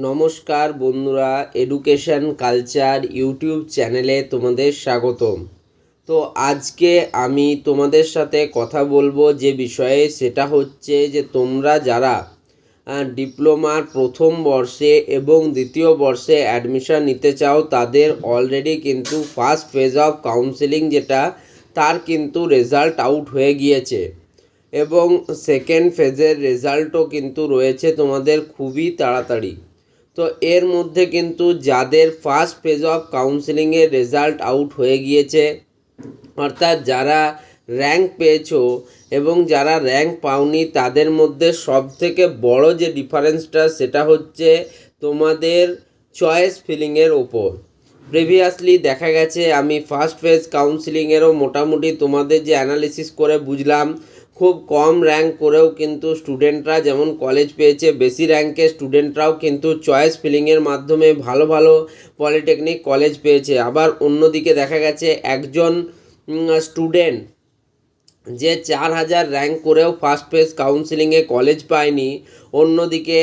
নমস্কার বন্ধুরা, education culture YouTube চ্যানেলে তোমাদের স্বাগতম। তো আজকে আমি তোমাদের সাথে কথা বলবো যে বিষয়ে, সেটা হচ্ছে যে তোমরা যারা ডিপ্লোমার প্রথম বর্ষে এবং দ্বিতীয় বর্ষে অ্যাডমিশন নিতে চাও, তাদের অলরেডি কিন্তু ফার্স্ট ফেজ অফ কাউন্সেলিং যেটা, তার কিন্তু রেজাল্ট আউট হয়ে গিয়েছে এবং সেকেন্ড ফেজের রেজাল্টও কিন্তু রয়েছে তোমাদের খুবই তাড়াতাড়ি। তো এর মধ্যে কিন্তু যাদের ফার্স্ট ফেজ অফ কাউন্সেলিংয়ের রেজাল্ট আউট হয়ে গিয়েছে, অর্থাৎ যারা র্যাঙ্ক পেয়েছো এবং যারা র্যাঙ্ক পাওনি, তাদের মধ্যে সবথেকে বড় যে ডিফারেন্সটা, সেটা হচ্ছে তোমাদের চয়েস ফিলিংয়ের ওপর। প্রিভিয়াসলি দেখা গেছে, আমি ফার্স্ট ফেজ কাউন্সিলিংয়েরও মোটামুটি তোমাদের যে অ্যানালিসিস করে বুঝলাম, খুব কম র্যাঙ্ক করেও কিন্তু স্টুডেন্টরা যেমন কলেজ পেয়েছে, বেশি র্যাঙ্কের স্টুডেন্টরাও কিন্তু চয়েস ফিলিংয়ের মাধ্যমে ভালো ভালো পলিটেকনিক কলেজ পেয়েছে। আবার অন্যদিকে দেখা গেছে একজন স্টুডেন্ট যে 4000 র্যাঙ্ক করেও ফার্স্ট ফেজ কাউন্সিলিংয়ে কলেজ পায়নি, অন্যদিকে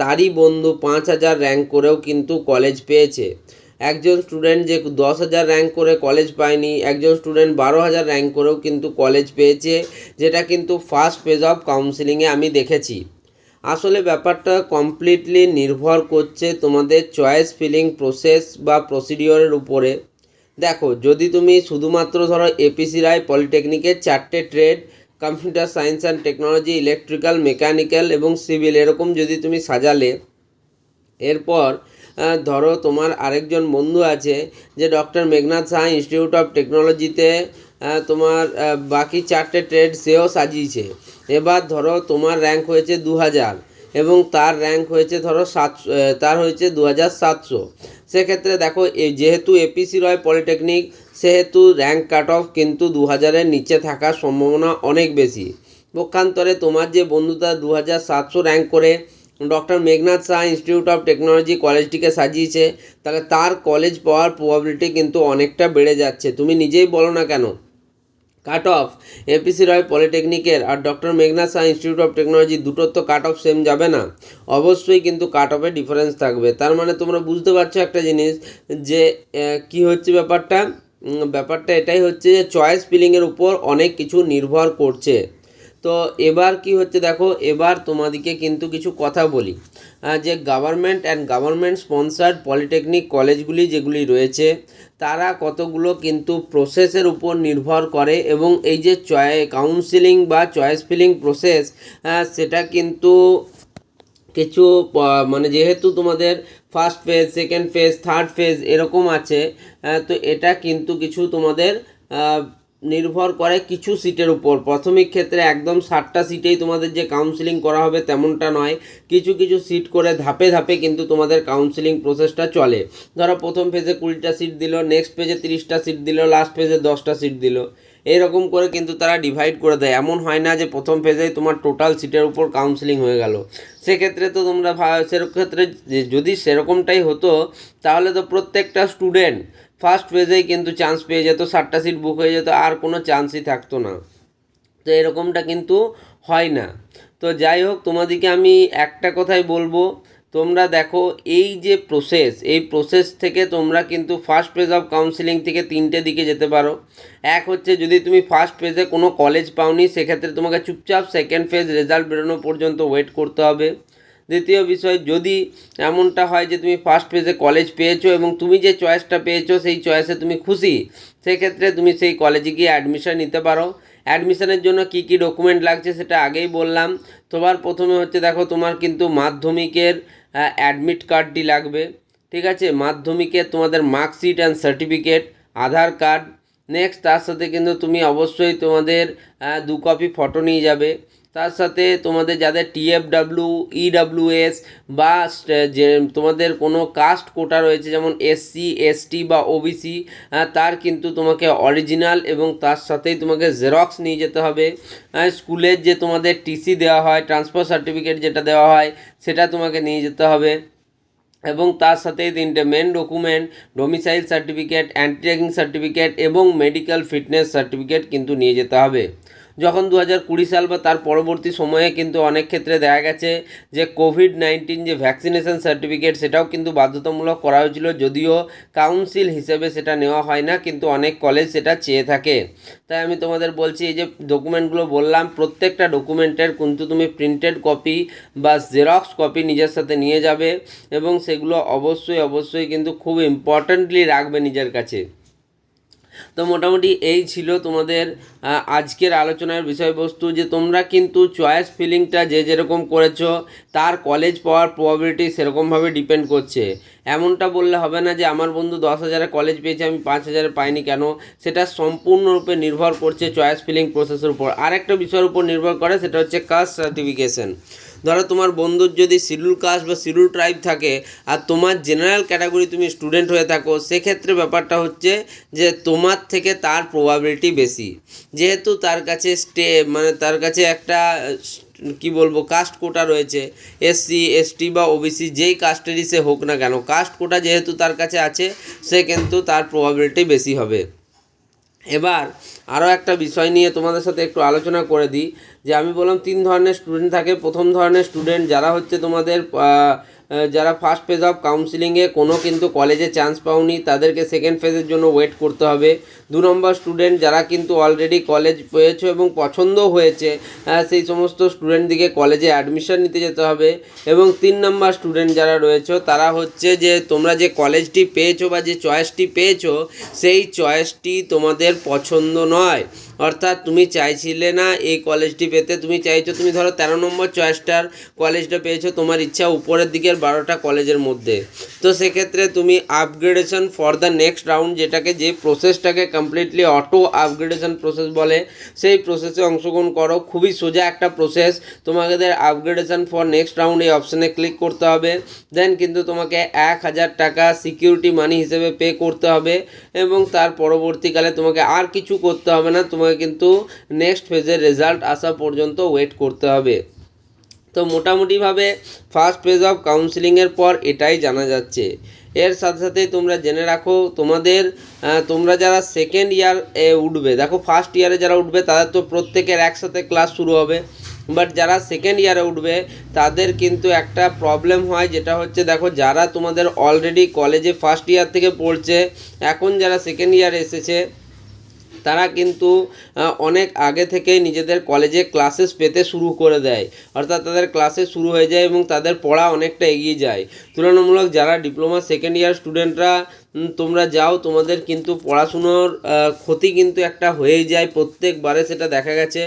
তারই বন্ধু 5000 র্যাঙ্ক করেও কিন্তু কলেজ পেয়েছে। একজন স্টুডেন্ট যে 10,000 র্যাঙ্ক করে কলেজ পায়নি, একজন স্টুডেন্ট 12,000 র্যাঙ্ক করেও কিন্তু কলেজ পেয়েছে, যেটা কিন্তু ফার্স্ট ফেজ অফ কাউন্সিলিংয়ে আমি দেখেছি। আসলে ব্যাপারটা কমপ্লিটলি নির্ভর করছে তোমাদের চয়েস ফিলিং প্রসেস বা প্রসিডিওরের উপরে। দেখো, যদি তুমি শুধুমাত্র ধরো এপিসি রায় পলিটেকনিকের 4টে trade, computer science and technology, electrical, mechanical এবং সিভিল, এরকম যদি তুমি সাজালে, এরপর ধরো তোমার আরেকজন বন্ধু আছে যে doctor Meghnad Saha institute of টেকনোলজিতে তোমার বাকি 4টে ট্রেড সেও সাজিয়েছে। এবার ধরো তোমার র্যাঙ্ক হয়েছে 2000 এবং তার র্যাঙ্ক হয়েছে ধরো 700, তার হয়েছে 2700। সেক্ষেত্রে দেখো, যেহেতু এপিসি রয় পলিটেকনিক, সেহেতু র্যাঙ্ক কাট অফ কিন্তু 2000-এর নিচে থাকার সম্ভাবনা অনেক বেশি। পক্ষান্তরে তোমার যে বন্ধুটা 2700 র্যাঙ্ক করে doctor Meghnad Saha institute of technology কলেজটিকে সাজিয়েছে, তাহলে তার কলেজ পাওয়ার প্রবাবিলিটি কিন্তু অনেকটা বেড়ে যাচ্ছে। তুমি নিজেই বলো না কেন, কাট অফ এপিসি রয় পলিটেকনিকের আর doctor Meghnad Saha institute of technology দুটোর তো কাট অফ সেম যাবে না, অবশ্যই কিন্তু কাট অফে ডিফারেন্স থাকবে। তার মানে তোমরা বুঝতে পারছো একটা জিনিস, যে কি হচ্ছে ব্যাপারটা। ব্যাপারটা এটাই হচ্ছে যে চয়েস ফিলিংয়ের উপর অনেক কিছু নির্ভর করছে। তো এবার কি হচ্ছে দেখো, এবার তোমাদেরকে কিন্তু কিছু কথা বলি, যে government and government sponsored polytechnic কলেজগুলি যেগুলি রয়েছে, তারা কতগুলো কিন্তু প্রসেসের উপর নির্ভর করে এবং এই যে কাউন্সিলিং বা চয়েস ফিলিং প্রসেস, সেটা কিন্তু কিছু মানে যেহেতু তোমাদের first phase, second phase, third phase এরকম আছে, তো এটা কিন্তু কিছু তোমাদের নির্ভর করে কিছু সিটের উপর। প্রাথমিক ক্ষেত্রে একদম 60টা সিটেই তোমাদের যে কাউন্সিলিং করা হবে তেমনটা নয়, কিছু কিছু সিট করে ধাপে ধাপে কিন্তু তোমাদের কাউন্সিলিং প্রসেসটা চলে। ধরো প্রথম ফেজে 20টা সিট দিল, নেক্সট ফেজে 30টা সিট দিল, লাস্ট ফেজে 10টা সিট দিল, এইরকম করে কিন্তু তারা ডিভাইড করে দেয়। এমন হয় না যে প্রথম ফেজেই তোমার টোটাল সিটের উপর কাউন্সিলিং হয়ে গেল। সেক্ষেত্রে তো তোমরা সেক্ষেত্রে যদি সেরকমটাই হতো, তাহলে তো প্রত্যেকটা স্টুডেন্ট ফার্স্ট ফেজেই কিন্তু চান্স পেয়ে যেত, 60টা সিট বুক হয়ে যেত, আর কোনো চান্সই থাকতো না। তো এরকমটা কিন্তু হয় না। তো যাই হোক, তোমাদেরকে আমি একটা কথাই বলবো, তোমরা দেখো এই যে প্রসেস, এই প্রসেস থেকে তোমরা কিন্তু ফার্স্ট ফেজ অফ কাউন্সিলিং থেকে 3টে দিকে যেতে পারো। এক হচ্ছে, যদি তুমি ফার্স্ট ফেজে কোনো কলেজ পাওনি, সেক্ষেত্রে তোমাকে চুপচাপ সেকেন্ড ফেজ রেজাল্ট বেরোনো পর্যন্ত ওয়েট করতে হবে। দ্বিতীয় বিষয়, যদি এমনটা হয় যে তুমি ফার্স্ট ফেজে কলেজ পেয়েছো এবং তুমি যে চয়েসটা পেয়েছো সেই চয়েসে তুমি খুশি, সেক্ষেত্রে তুমি সেই কলেজে গিয়ে অ্যাডমিশন নিতে পারো। অ্যাডমিশনের জন্য কি কি ডকুমেন্ট লাগছে সেটা আগেই বললাম। তোমার প্রথমে হচ্ছে, দেখো তোমার কিন্তু মাধ্যমিকের অ্যাডমিট কার্ডটি লাগবে, ঠিক আছে? মাধ্যমিকের তোমাদের marksheet and certificate, Aadhaar card. Next তার সাথে কিন্তু তুমি অবশ্যই তোমাদের 2 কপি ফটো নিয়ে যাবে। তার সাথে তোমাদের যাদের টিএফডাব্লিউ, ইডাব্লিউএস বা যে তোমাদের কোনো কাস্ট কোটা রয়েছে, যেমন এসসি, এসটি বা ওবিসি, তার কিন্তু তোমাকে অরিজিনাল এবং তার সাথেই তোমাকে জেরক্স নিয়ে যেতে হবে। স্কুলের যে তোমাদের টিসি দেওয়া হয়, ট্রান্সফার সার্টিফিকেট যেটা দেওয়া হয়, সেটা তোমাকে নিয়ে যেতে হবে। এবং তার সাথেই 3টে main document, domicile certificate, anti ragging certificate এবং মেডিকেল ফিটনেস সার্টিফিকেট কিন্তু নিয়ে যেতে হবে। যখন 2020 সাল বা তার পরবর্তী সময়ে কিন্তু অনেক ক্ষেত্রে দেখা গেছে যে কোভিড-19 যে ভ্যাকসিনেশন সার্টিফিকেট সেটাও কিন্তু বাধ্যতামূলক করা হয়েছিল, যদিও কাউন্সিল হিসেবে সেটা নেওয়া হয় না, কিন্তু অনেক কলেজ সেটা চেয়ে থাকে। তাই আমি তোমাদের বলছি এই যে ডকুমেন্টগুলো বললাম প্রত্যেকটা ডকুমেন্টের কিন্তু তুমি প্রিন্টেড কপি বা জেরক্স কপি নিজের সাথে নিয়ে যাবে এবং সেগুলো অবশ্যই কিন্তু খুব ইম্পর্ট্যান্টলি রাখবে নিজের কাছে। তো মোটামুটি এই ছিল তোমাদের আজকের আলোচনার বিষয়বস্তু, যে তোমরা কিন্তু চয়েস ফিলিংটা যে যেরকম করেছো তার কলেজ পাওয়ার প্রবাবিলিটি সেরকমভাবে ডিপেন্ড করছে। এমনটা বললে হবে না যে আমার বন্ধু 10,000-এ কলেজ পেয়েছে আমি 5,000-এ পাইনি কেন, সেটা সম্পূর্ণরূপে নির্ভর করছে চয়েস ফিলিং প্রসেসের উপর। আরেকটা বিষয়ের উপর নির্ভর করে, সেটা হচ্ছে কাস্ট সার্টিফিকেশন। ধরো তোমার বন্ধুর যদি শিডিউল কাস্ট বা শিডিউল ট্রাইব থাকে আর তোমার জেনারেল ক্যাটাগরি তুমি স্টুডেন্ট হয়ে থাকো, সেক্ষেত্রে ব্যাপারটা হচ্ছে যে তোমার থেকে তার প্রবাবিলিটি বেশি, যেহেতু তার কাছে তার কাছে একটা কি বলবো কাস্ট কোটা রয়েছে। SC ST বা OBC যেই কাস্টেরই সে হোক না কেন, কাস্ট কোটা যেহেতু তার কাছে আছে, সে কিন্তু তার প্রবাবিলিটি বেশি হবে। এবার আরও একটা বিষয় নিয়ে তোমাদের সাথে একটু আলোচনা করে দিই, যে আমি বললাম 3 ধরনের স্টুডেন্ট থাকে। প্রথম ধরনের স্টুডেন্ট যারা হচ্ছে তোমাদের যারা ফার্স্ট ফেজ অফ কাউন্সিলিংয়ে কোনো কিন্তু কলেজে চান্স পাওনি, তাদেরকে সেকেন্ড ফেজের জন্য ওয়েট করতে হবে। 2 নম্বর স্টুডেন্ট যারা কিন্তু অলরেডি কলেজ পেয়েছো এবং পছন্দও হয়েছে, সেই সমস্ত স্টুডেন্টদিকে কলেজে অ্যাডমিশন নিতে যেতে হবে। এবং 3 নম্বর স্টুডেন্ট যারা রয়েছে তারা হচ্ছে যে তোমরা যে কলেজটি পেয়েছো বা যে চয়েসটি পেয়েছো সেই চয়েসটি তোমাদের পছন্দ নয়, অর্থাৎ তুমি চাইছিলে না এই কলেজটি পেতে, তুমি চাইছো, তুমি ধরো 13 নম্বর চয়েসটার কলেজটা পেয়েছো, তোমার ইচ্ছা উপরের দিকের 12টা কলেজের মধ্যে। তো সেক্ষেত্রে তুমি upgradation for the next round, যে প্রসেসটাকে কমপ্লিটলি অটো আপগ্রেডেশন প্রসেস বলে, সেই প্রসেসে অংশগ্রহণ করো। খুবই সোজা একটা প্রসেস। তোমাদের আপগ্রেডেশন ফর নেক্সট রাউন্ড এই অপশানে ক্লিক করতে হবে, দেন কিন্তু তোমাকে 1,000 টাকা সিকিউরিটি মানি হিসেবে পে করতে হবে এবং তার পরবর্তীকালে তোমাকে আর কিছু করতে হবে না, তোমাকে কিন্তু নেক্সট ফেজের রেজাল্ট আসা পর্যন্ত ওয়েট করতে হবে। তো মোটামুটিভাবে ফার্স্ট ফেজ অফ কাউন্সিলিংয়ের পর এটাই জানা যাচ্ছে। এর সাথে সাথে তোমরা জেনে রাখো তোমরা যারা সেকেন্ড ইয়ারে উঠবে, দেখো ফার্স্ট ইয়ারে যারা উঠবে তাদের তো প্রত্যেকের একসাথে ক্লাস শুরু হবে, বাট যারা সেকেন্ড ইয়ারে উঠবে তাদের কিন্তু একটা প্রবলেম হয়, যেটা হচ্ছে দেখো যারা তোমাদের অলরেডি কলেজে ফার্স্ট ইয়ার থেকে পড়ছে, এখন যারা সেকেন্ড ইয়ারে এসেছে তারা কিন্তু অনেক আগে থেকেই নিজেদের কলেজে ক্লাসেস পেতে শুরু করে দেয়, অর্থাৎ তাদের ক্লাসেস শুরু হয়ে যায় এবং তাদের পড়া অনেকটা এগিয়ে যায়। তুলনামূলক যারা ডিপ্লোমা সেকেন্ড ইয়ার স্টুডেন্টরা তোমরা যাও, তোমাদের কিন্তু পড়াশুনোর ক্ষতি কিন্তু একটা হয়েই যায় প্রত্যেকবারে, সেটা দেখা গেছে।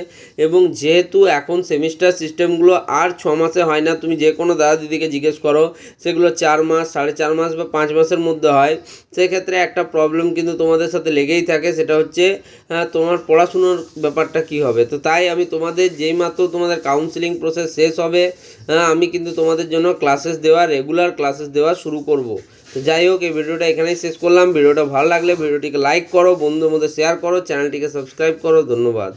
এবং যেহেতু এখন সেমিস্টার সিস্টেমগুলো আর 6 মাসে হয় না, তুমি যে কোনো দাদা দিদিকে জিজ্ঞেস করো, সেগুলো 4 মাস, 4.5 মাস বা 5 মাসের মধ্যে হয়। সেক্ষেত্রে একটা প্রবলেম কিন্তু তোমাদের সাথে লেগেই থাকে, সেটা হচ্ছে তোমার পড়াশুনোর ব্যাপারটা কি হবে। তো তাই আমি তোমাদের যেই মাত্র তোমাদের কাউন্সিলিং প্রসেস শেষ হবে, আমি কিন্তু তোমাদের জন্য রেগুলার ক্লাসেস দেওয়া শুরু করব। তো যাই হোক, এই ভিডিওটা এখানেই শেষ করলাম। ভিডিওটা ভালো লাগলে ভিডিওটিকে লাইক করো, বন্ধুদের মধ্যে শেয়ার করো, চ্যানেলটিকে সাবস্ক্রাইব করো। ধন্যবাদ।